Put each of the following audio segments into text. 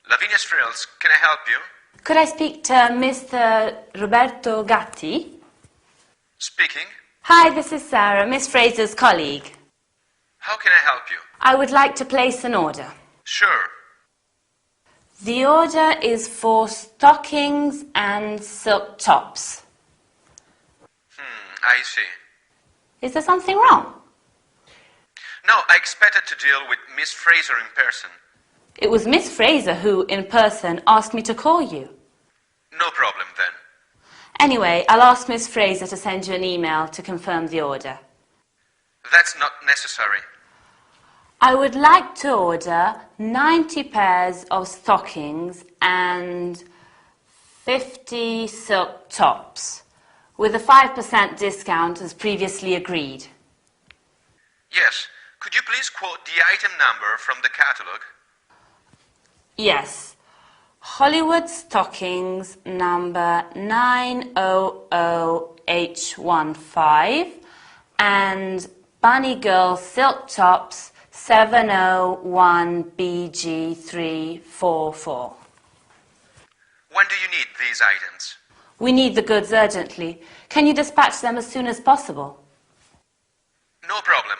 Lavinia's Frills, can I help you? Could I speak to Mr. Roberto Gatti? Speaking. Hi, this is Sarah, Miss Fraser's colleague. How can I help you? I would like to place an order. Sure. The order is for stockings and silk tops. I see. Is there something wrong? No, I expected to deal with Miss Fraser in person. It was Miss Fraser who, in person, asked me to call you. No problem then. Anyway, I'll ask Miss Fraser to send you an email to confirm the order. That's not necessary. I would like to order 90 pairs of stockings and 50 silk tops, with a 5% discount as previously agreed. Yes. Could you please quote the item number from the catalog? Yes. Hollywood stockings number 900H15 and Bunny Girl silk tops 701BG344. When do you need these items? We need the goods urgently. Can you dispatch them as soon as possible? No problem.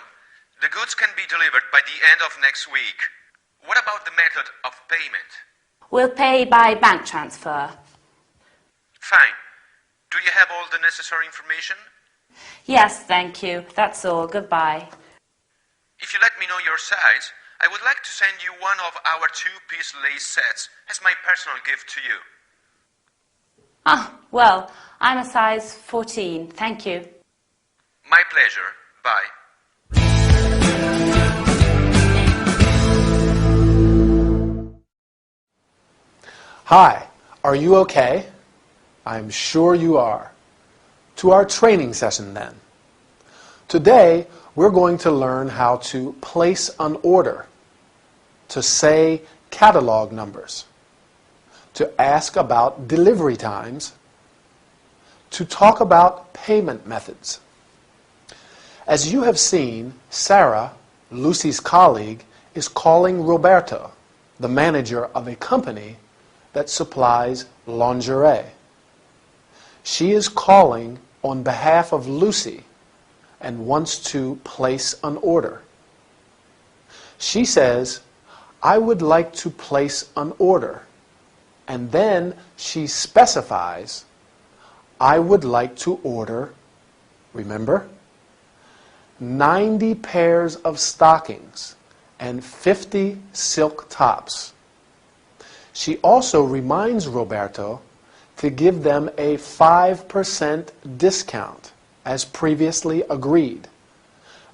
The goods can be delivered by the end of next week. What about the method of payment? We'll pay by bank transfer. Fine. Do you have all the necessary information? Yes, thank you. That's all. Goodbye. If you let me know your size, I would like to send you one of our two-piece lace sets as my personal gift to you. Ah, well, I'm a size 14. Thank you. My pleasure. Bye. Hi, are you okay? I'm sure you are. To our training session then. Today, we're going to learn how to place an order, to say catalog numbers, to ask about delivery times, to talk about payment methods. As you have seen, Sarah, Lucy's colleague, is calling Roberto, the manager of a company that supplies lingerie. She is calling on behalf of Lucy and wants to place an order. She says, "I would like to place an order," and then she specifies, "I would like to order," remember, 90 pairs of stockings and 50 silk tops. She also reminds Roberto to give them a 5% discount, as previously agreed.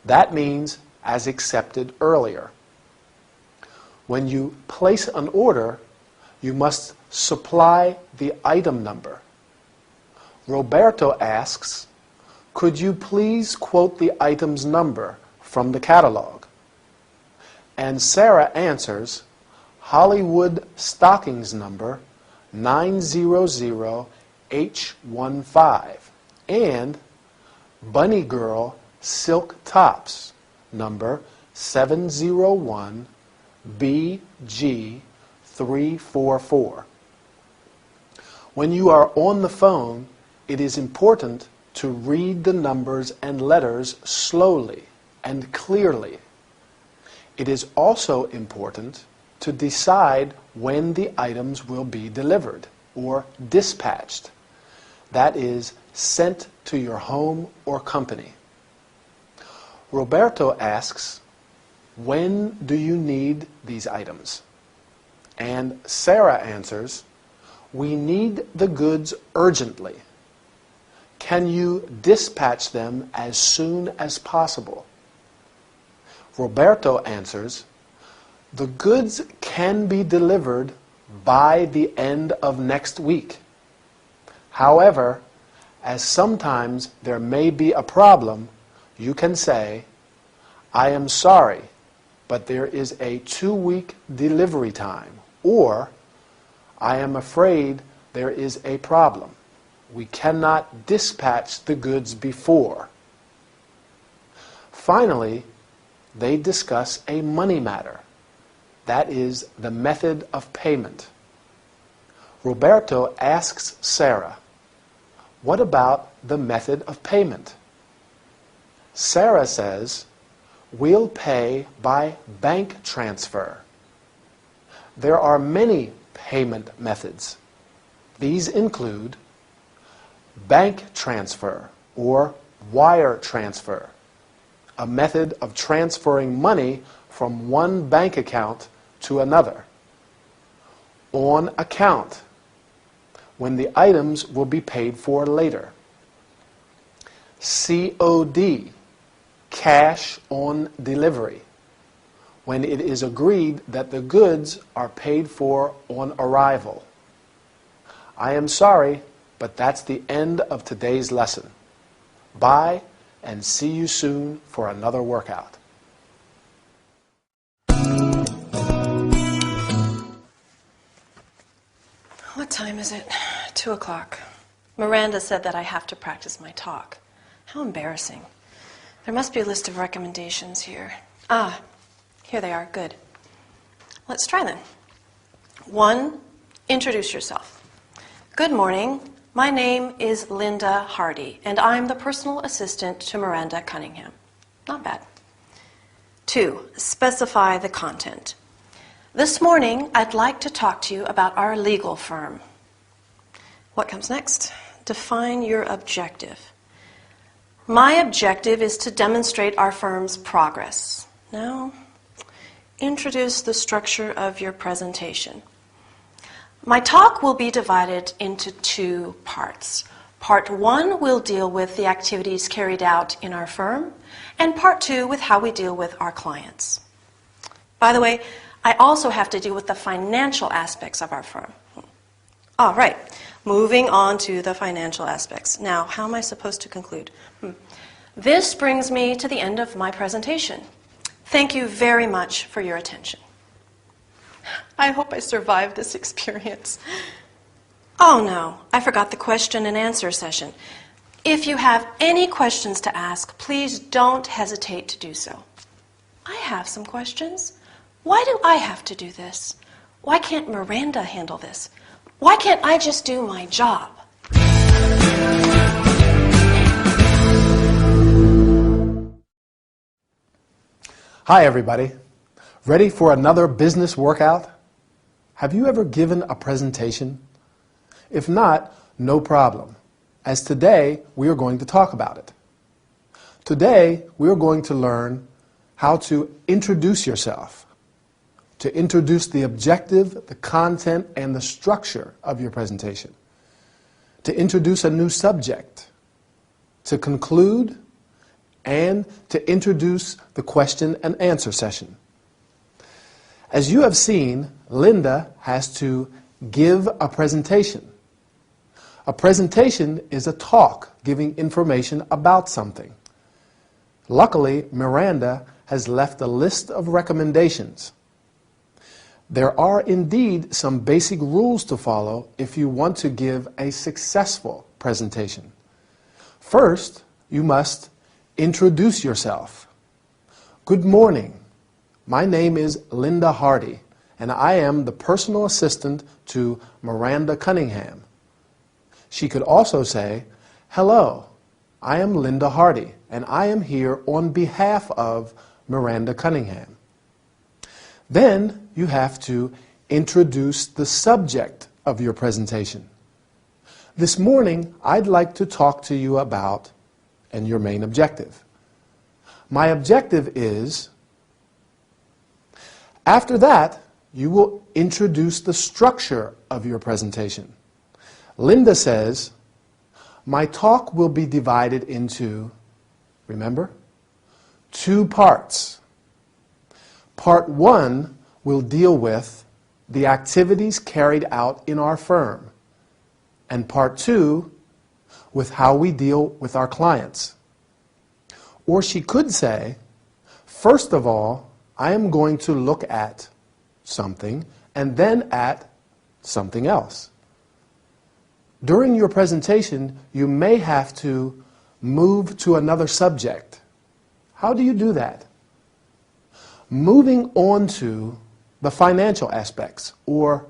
That means as accepted earlier. When you place an order, you must supply the item number. Roberto asks, "Could you please quote the item's number from the catalog?" And Sarah answers, "Hollywood stockings number 900H15 and Bunny Girl silk tops number 701BG344. When you are on the phone, it is important to read the numbers and letters slowly and clearly. It is also important to decide when the items will be delivered or dispatched. That is, sent to your home or company. Roberto asks, "When do you need these items?" And Sarah answers, "We need the goods urgently. Can you dispatch them as soon as possible?" Roberto answers, "The goods can be delivered by the end of next week. However, as sometimes there may be a problem, you can say, 'I am sorry, but there is a 2-week delivery time,' or 'I am afraid there is a problem. We cannot dispatch the goods before.' Finally, they discuss a money matter. That is the method of payment. Roberto asks Sarah, "What about the method of payment?" Sarah says, "We'll pay by bank transfer." There are many payment methods. These include bank transfer or wire transfer, a method of transferring money from one bank account to another. On account, when the items will be paid for later. COD, cash on delivery, when it is agreed that the goods are paid for on arrival. I am sorry, but that's the end of today's lesson. Bye, and see you soon for another workout. What time is it? 2 o'clock. Miranda said that I have to practice my talk. How embarrassing. There must be a list of recommendations here. Ah, here they are. Good. Let's try then. 1, introduce yourself. Good morning. My name is Linda Hardy, and I'm the personal assistant to Miranda Cunningham. Not bad. 2, specify the content. This morning, I'd like to talk to you about our legal firm. What comes next? Define your objective. My objective is to demonstrate our firm's progress. Now, introduce the structure of your presentation. My talk will be divided into 2 parts. Part 1 will deal with the activities carried out in our firm, and Part 2 with how we deal with our clients. By the way, I also have to deal with the financial aspects of our firm. All right, moving on to the financial aspects. Now, how am I supposed to conclude? This brings me to the end of my presentation. Thank you very much for your attention. I hope I survived this experience. Oh no, I forgot the question and answer session. If you have any questions to ask, please don't hesitate to do so. I have some questions. Why do I have to do this? Why can't Miranda handle this? Why can't I just do my job? Hi everybody. Ready for another business workout? Have you ever given a presentation? If not, no problem, as today we are going to talk about it. Today we are going to learn how to introduce yourself, to introduce the objective, the content, and the structure of your presentation, to introduce a new subject, to conclude, and to introduce the question and answer session. As you have seen, Linda has to give a presentation. A presentation is a talk giving information about something. Luckily, Miranda has left a list of recommendations. There are indeed some basic rules to follow if you want to give a successful presentation. First, you must introduce yourself. Good morning. My name is Linda Hardy, and I am the personal assistant to Miranda Cunningham. She could also say, hello, I am Linda Hardy, and I am here on behalf of Miranda Cunningham. Then you have to introduce the subject of your presentation. This morning, I'd like to talk to you about, and your main objective. My objective is. After that, you will introduce the structure of your presentation. Linda says, my talk will be divided into, remember, 2 parts. Part 1 will deal with the activities carried out in our firm, and Part 2 with how we deal with our clients. Or she could say, first of all, I am going to look at something and then at something else. During your presentation, you may have to move to another subject. How do you do that? Moving on to the financial aspects, or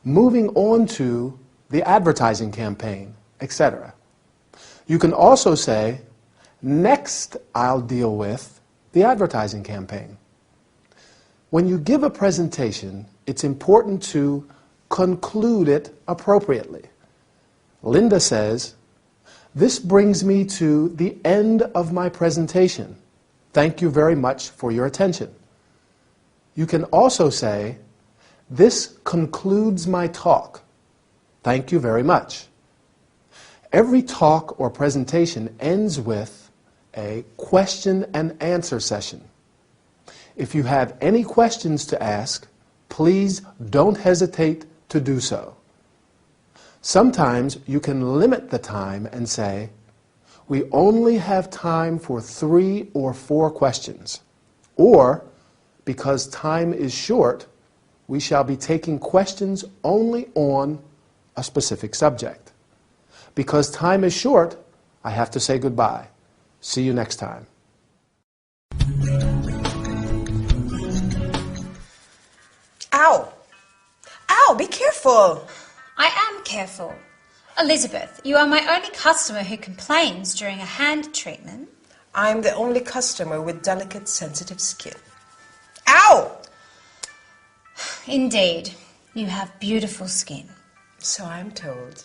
moving on to the advertising campaign, etc. You can also say, next I'll deal with the advertising campaign. When you give a presentation, it's important to conclude it appropriately. Linda says, "This brings me to the end of my presentation. Thank you very much for your attention." You can also say, "This concludes my talk. Thank you very much." Every talk or presentation ends with a question and answer session. If you have any questions to ask, please don't hesitate to do so. Sometimes you can limit the time and say, "We only have time for 3 or 4 questions," or, "Because time is short, we shall be taking questions only on a specific subject. Because time is short, I have to say goodbye. See you next time." Ow! Ow, be careful! I am careful. Elizabeth, you are my only customer who complains during a hand treatment. I'm the only customer with delicate, sensitive skin. Ow! Indeed, you have beautiful skin. So I'm told.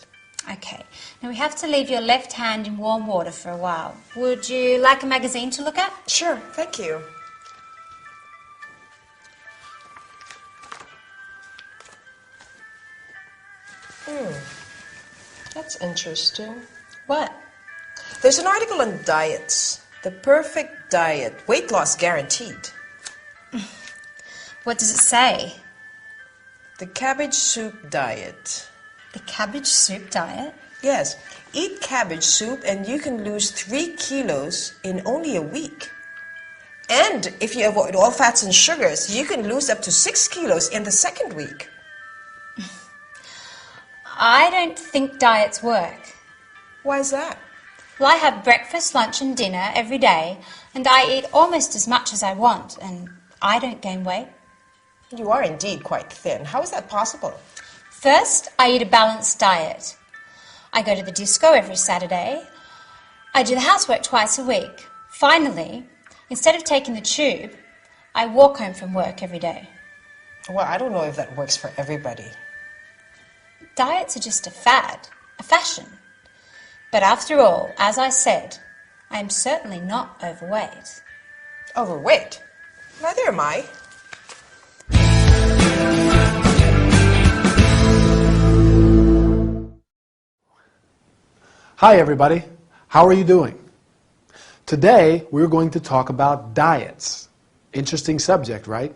Okay, now we have to leave your left hand in warm water for a while. Would you like a magazine to look at? Sure, thank you. That's interesting. What? There's an article on diets. The perfect diet. Weight loss guaranteed. What does it say? The cabbage soup diet. The cabbage soup diet? Yes. Eat cabbage soup and you can lose 3 kilos in only a week. And if you avoid all fats and sugars, you can lose up to 6 kilos in the second week. I don't think diets work. Why is that? Well, I have breakfast, lunch and dinner every day, and I eat almost as much as I want, and I don't gain weight. You are indeed quite thin. How is that possible? First, I eat a balanced diet. I go to the disco every Saturday. I do the housework twice a week. Finally, instead of taking the tube, I walk home from work every day. Well, I don't know if that works for everybody. Diets are just a fad, a fashion. But after all, as I said, I am certainly not overweight. Overweight? Neither am I. Hi everybody, how are you doing? Today we're going to talk about diets. Interesting subject, right?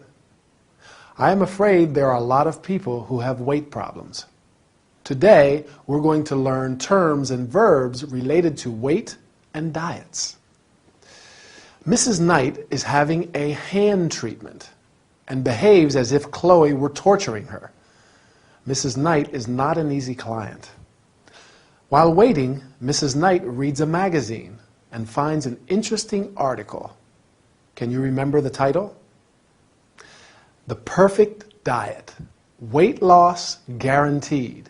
I am afraid there are a lot of people who have weight problems. Today we're going to learn terms and verbs related to weight and diets. Mrs. Knight is having a hand treatment and behaves as if Chloe were torturing her. Mrs. Knight is not an easy client. While waiting, Mrs. Knight reads a magazine and finds an interesting article. Can you remember the title? The Perfect Diet. Weight loss guaranteed.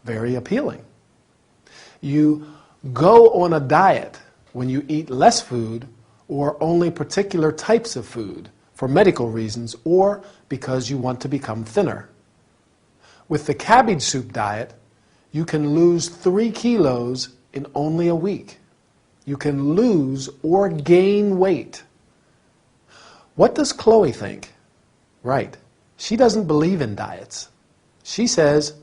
Very appealing. You go on a diet when you eat less food or only particular types of food for medical reasons or because you want to become thinner. With the cabbage soup diet, you can lose 3 kilos in only a week. You can lose or gain weight. What does Chloe think? Right, she doesn't believe in diets. She says,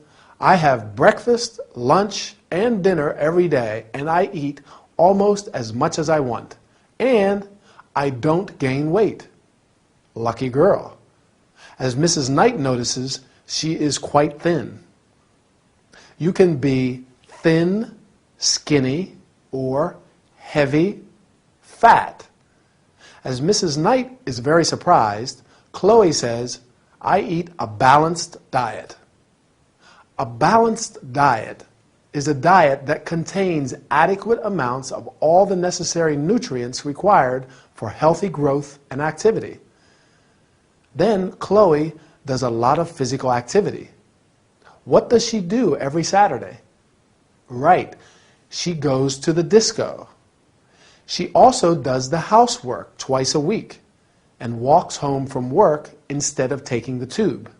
"I have breakfast, lunch, and dinner every day, and I eat almost as much as I want. And I don't gain weight." Lucky girl. As Mrs. Knight notices, she is quite thin. You can be thin, skinny, or heavy, fat. As Mrs. Knight is very surprised, Chloe says, "I eat a balanced diet." A balanced diet is a diet that contains adequate amounts of all the necessary nutrients required for healthy growth and activity. Then Chloe does a lot of physical activity. What does she do every Saturday? Right, she goes to the disco. She also does the housework twice a week and walks home from work instead of taking the tube.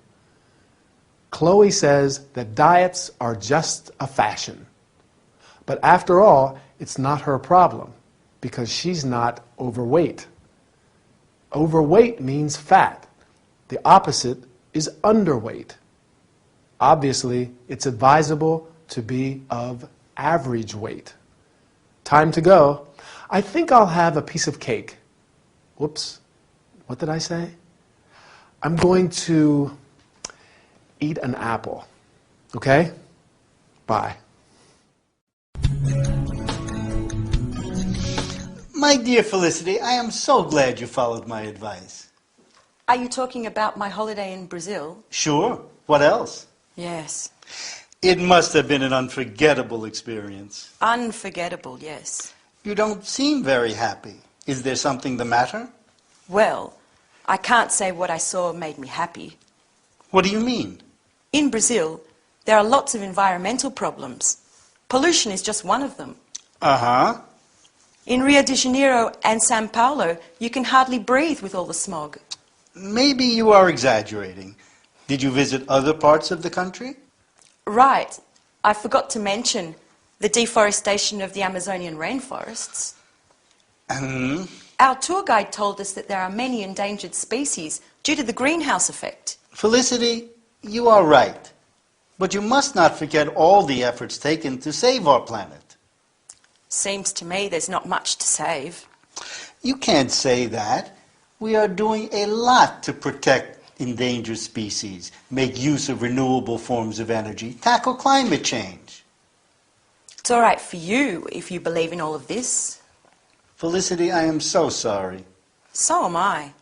Chloe says that diets are just a fashion. But after all, it's not her problem because she's not overweight. Overweight means fat. The opposite is underweight. Obviously, it's advisable to be of average weight. Time to go. I think I'll have a piece of cake. Whoops, what did I say? I'm going to eat an apple. Okay? Bye. My dear Felicity, I am so glad you followed my advice. Are you talking about my holiday in Brazil? Sure. What else? Yes. It must have been an unforgettable experience. Unforgettable, yes. You don't seem very happy. Is there something the matter? Well, I can't say what I saw made me happy. What do you mean? In Brazil, there are lots of environmental problems. Pollution is just one of them. Uh-huh. In Rio de Janeiro and Sao Paulo, you can hardly breathe with all the smog. Maybe you are exaggerating. Did you visit other parts of the country? Right. I forgot to mention the deforestation of the Amazonian rainforests. Our tour guide told us that there are many endangered species due to the greenhouse effect. Felicity, you are right. But you must not forget all the efforts taken to save our planet. Seems to me there's not much to save. You can't say that. We are doing a lot to protect endangered species, make use of renewable forms of energy, tackle climate change. It's all right for you if you believe in all of this. Felicity, I am so sorry. So am I.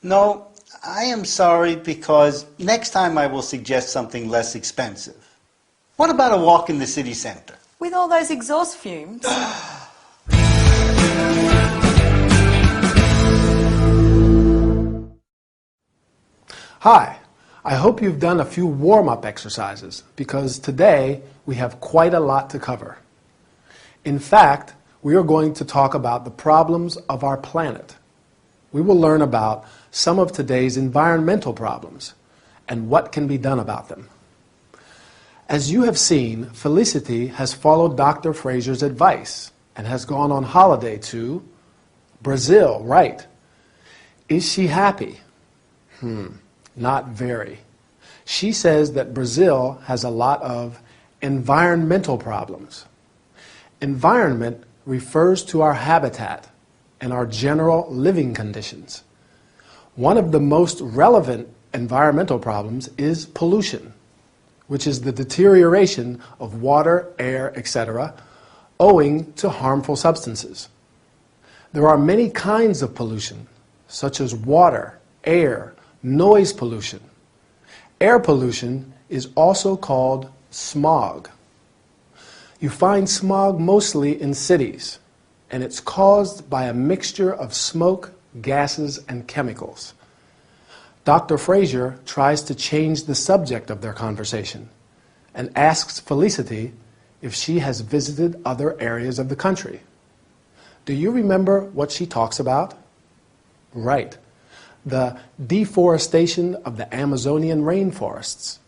No, I am sorry because next time I will suggest something less expensive. What about a walk in the city center? With all those exhaust fumes. Hi, I hope you've done a few warm-up exercises because today we have quite a lot to cover. In fact, we are going to talk about the problems of our planet. We will learn about some of today's environmental problems and what can be done about them. As you have seen, Felicity has followed Dr. Fraser's advice and has gone on holiday to Brazil, right? Is she happy? Not very. She says that Brazil has a lot of environmental problems. Environment refers to our habitat and our general living conditions. One of the most relevant environmental problems is pollution, which is the deterioration of water, air, etc., owing to harmful substances. There are many kinds of pollution, such as water, air, noise pollution. Air pollution is also called smog. You find smog mostly in cities, and it's caused by a mixture of smoke, gases, and chemicals. Dr. Fraser tries to change the subject of their conversation and asks Felicity if she has visited other areas of the country. Do you remember what she talks about? Right. The deforestation of the Amazonian rainforests.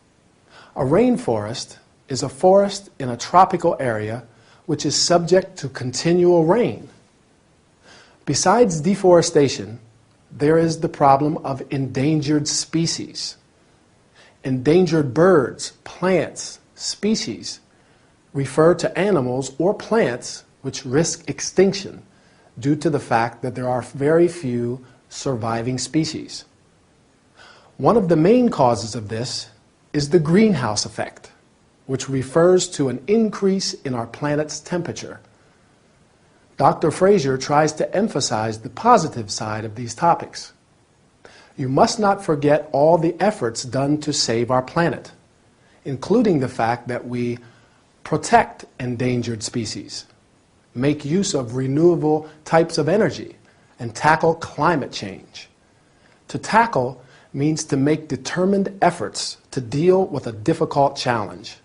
A rainforest is a forest in a tropical area which is subject to continual rain. Besides deforestation, there is the problem of endangered species. Endangered birds, plants, species refer to animals or plants which risk extinction due to the fact that there are very few surviving species. One of the main causes of this is the greenhouse effect, which refers to an increase in our planet's temperature. Dr. Fraser tries to emphasize the positive side of these topics. You must not forget all the efforts done to save our planet, including the fact that we protect endangered species, make use of renewable types of energy, and tackle climate change. To tackle means to make determined efforts to deal with a difficult challenge.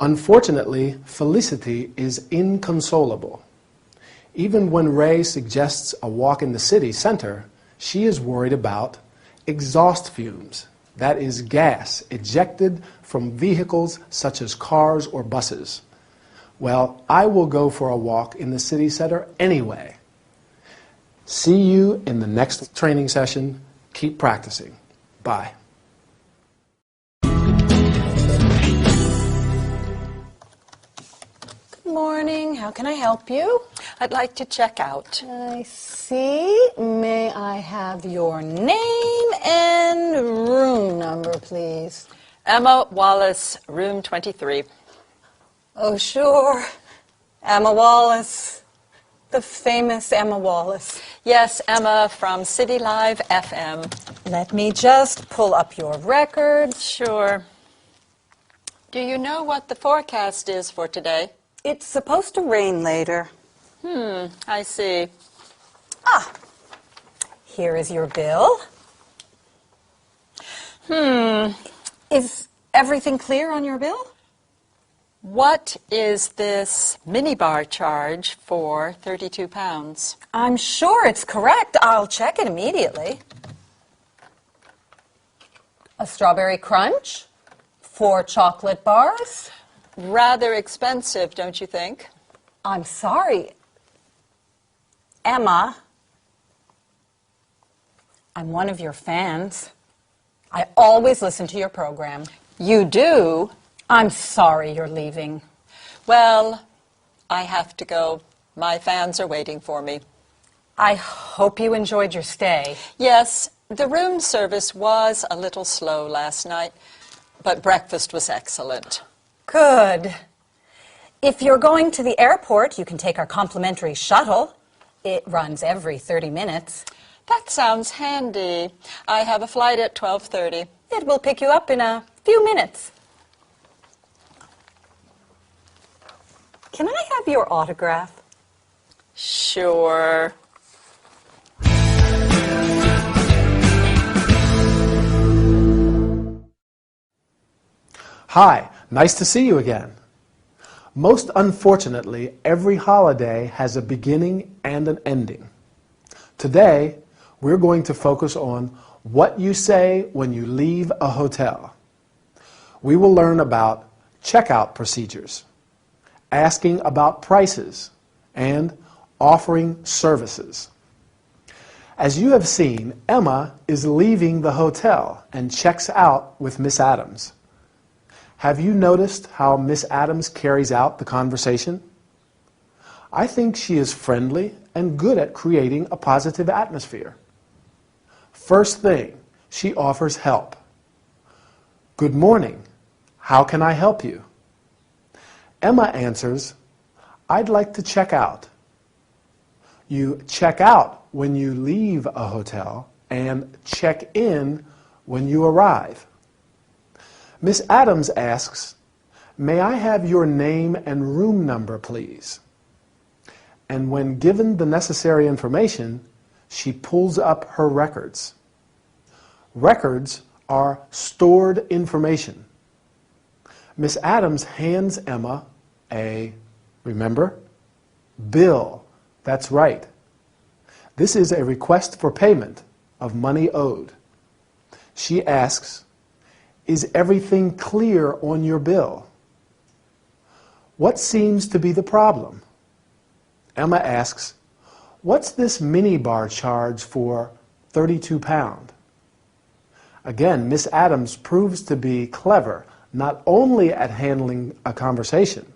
Unfortunately, Felicity is inconsolable. Even when Ray suggests a walk in the city center, she is worried about exhaust fumes, that is gas ejected from vehicles such as cars or buses. Well, I will go for a walk in the city center anyway. See you in the next training session. Keep practicing. Bye. Good morning. How can I help you? I'd like to check out. I see. May I have your name and room number, please? Emma Wallace, room 23. Oh, sure. Emma Wallace. The famous Emma Wallace. Yes, Emma from City Live FM. Let me just pull up your record. Sure. Do you know what the forecast is for today? It's supposed to rain later. I see. Ah, here is your bill. Is everything clear on your bill? What is this minibar charge for £32? I'm sure it's correct. I'll check it immediately. A strawberry crunch, 4 chocolate bars. Rather expensive, don't you think? I'm sorry. Emma, I'm one of your fans. I always listen to your program. You do? I'm sorry you're leaving. Well, I have to go. My fans are waiting for me. I hope you enjoyed your stay. Yes, the room service was a little slow last night, but breakfast was excellent. Good. If you're going to the airport, you can take our complimentary shuttle. It runs every 30 minutes. That sounds handy. I have a flight at 12:30. It will pick you up in a few minutes. Can I have your autograph? Sure. Hi, nice to see you again. Most unfortunately, every holiday has a beginning and an ending. Today, we're going to focus on what you say when you leave a hotel. We will learn about checkout procedures, asking about prices, and offering services. As you have seen, Emma is leaving the hotel and checks out with Miss Adams. Have you noticed how Miss Adams carries out the conversation? I think she is friendly and good at creating a positive atmosphere. First thing, she offers help. Good morning. How can I help you? Emma answers, I'd like to check out. You check out when you leave a hotel and check in when you arrive. Miss Adams asks, may I have your name and room number, please? And when given the necessary information, she pulls up her records. Records are stored information. Miss Adams hands Emma remember? Bill. That's right. This is a request for payment of money owed. She asks, is everything clear on your bill? What seems to be the problem? Emma asks, what's this minibar charge for £32? Again, Miss Adams proves to be clever, not only at handling a conversation,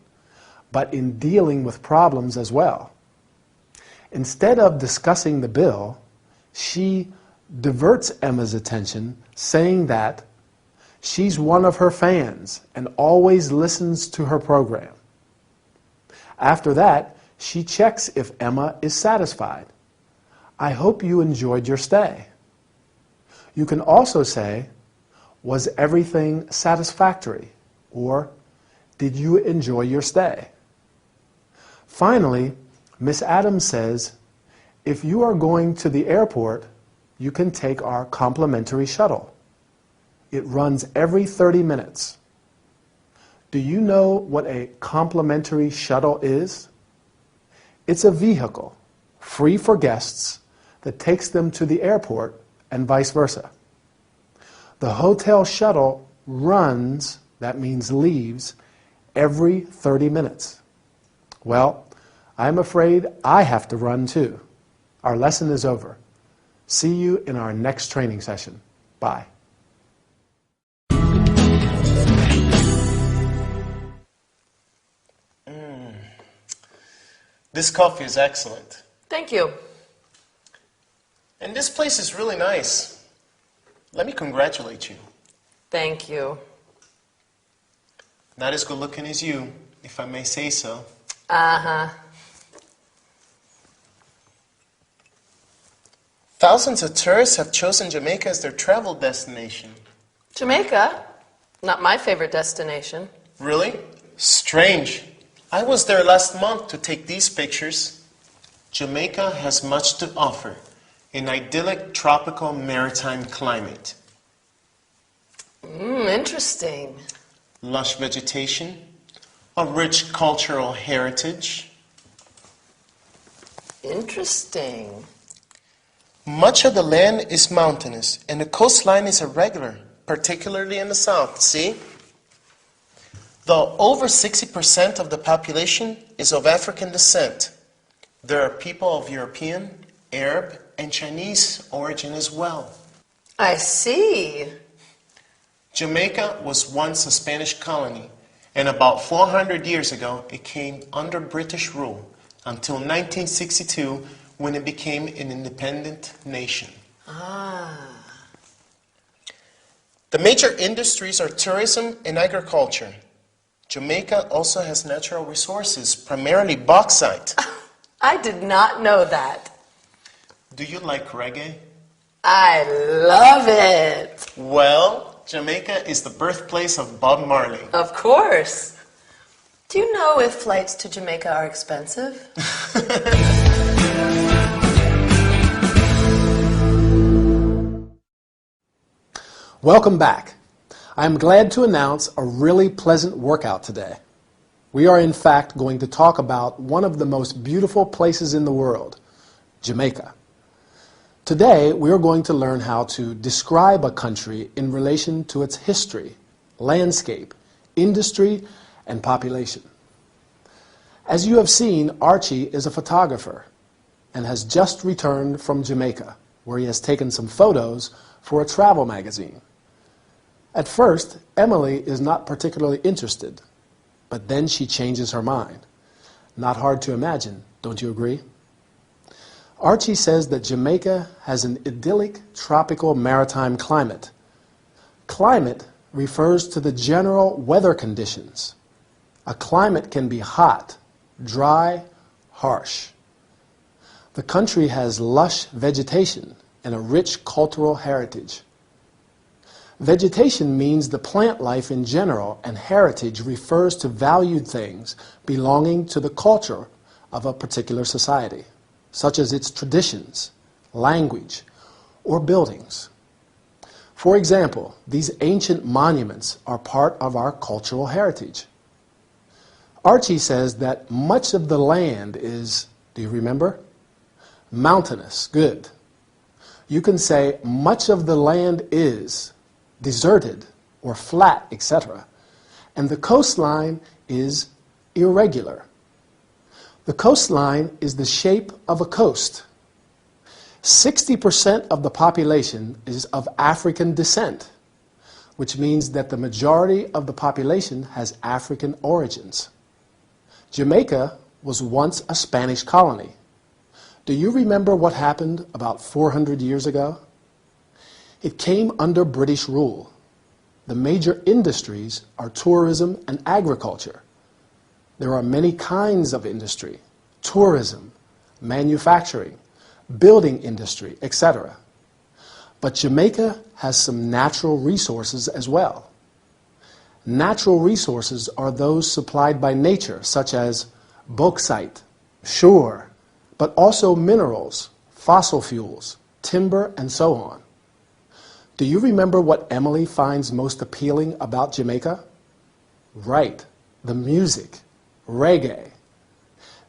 but in dealing with problems as well. Instead of discussing the bill, she diverts Emma's attention, saying that she's one of her fans and always listens to her program. After that, she checks if Emma is satisfied. I hope you enjoyed your stay. You can also say, was everything satisfactory? Or, did you enjoy your stay? Finally, Miss Adams says, if you are going to the airport, you can take our complimentary shuttle. It runs every 30 minutes. Do you know what a complimentary shuttle is? It's a vehicle, free for guests, that takes them to the airport and vice versa. The hotel shuttle runs, that means leaves, every 30 minutes. Well, I'm afraid I have to run too. Our lesson is over. See you in our next training session. Bye. This coffee is excellent. Thank you. And this place is really nice. Let me congratulate you. Thank you. Not as good looking as you, if I may say so. Uh-huh. Thousands of tourists have chosen Jamaica as their travel destination. Jamaica? Not my favorite destination. Really? Strange. I was there last month to take these pictures. Jamaica has much to offer. An idyllic tropical maritime climate. Interesting. Lush vegetation, a rich cultural heritage. Interesting. Much of the land is mountainous, and the coastline is irregular, particularly in the south, see? Though over 60% of the population is of African descent, there are people of European, Arab, and Chinese origin as well. I see. Jamaica was once a Spanish colony, and about 400 years ago it came under British rule until 1962 when it became an independent nation. The major industries are tourism and agriculture. Jamaica also has natural resources, primarily bauxite. I did not know that. Do you like reggae? I love it. Well, Jamaica is the birthplace of Bob Marley. Of course. Do you know if flights to Jamaica are expensive? Welcome back. I'm glad to announce a really pleasant workout today. We are in fact going to talk about one of the most beautiful places in the world, Jamaica. Today we are going to learn how to describe a country in relation to its history, landscape, industry, and population. As you have seen, Archie is a photographer and has just returned from Jamaica, where he has taken some photos for a travel magazine. At first, Emily is not particularly interested, but then she changes her mind. Not hard to imagine, don't you agree? Archie says that Jamaica has an idyllic tropical maritime climate. Climate refers to the general weather conditions. A climate can be hot, dry, harsh. The country has lush vegetation and a rich cultural heritage. Vegetation means the plant life in general, and heritage refers to valued things belonging to the culture of a particular society, such as its traditions, language, or buildings. For example, these ancient monuments are part of our cultural heritage. Archie says that much of the land is, do you remember? Mountainous, good. You can say much of the land is deserted or flat, etc. And the coastline is irregular. The coastline is the shape of a coast. 60% of the population is of African descent, which means that the majority of the population has African origins. Jamaica was once a Spanish colony. Do you remember what happened about 400 years ago? It came under British rule. The major industries are tourism and agriculture. There are many kinds of industry: tourism, manufacturing, building industry, etc. But Jamaica has some natural resources as well. Natural resources are those supplied by nature, such as bauxite, sure, but also minerals, fossil fuels, timber, and so on. Do you remember what Emily finds most appealing about Jamaica? Right, the music, reggae.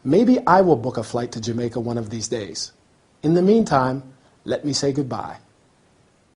Maybe I will book a flight to Jamaica one of these days. In the meantime, let me say goodbye.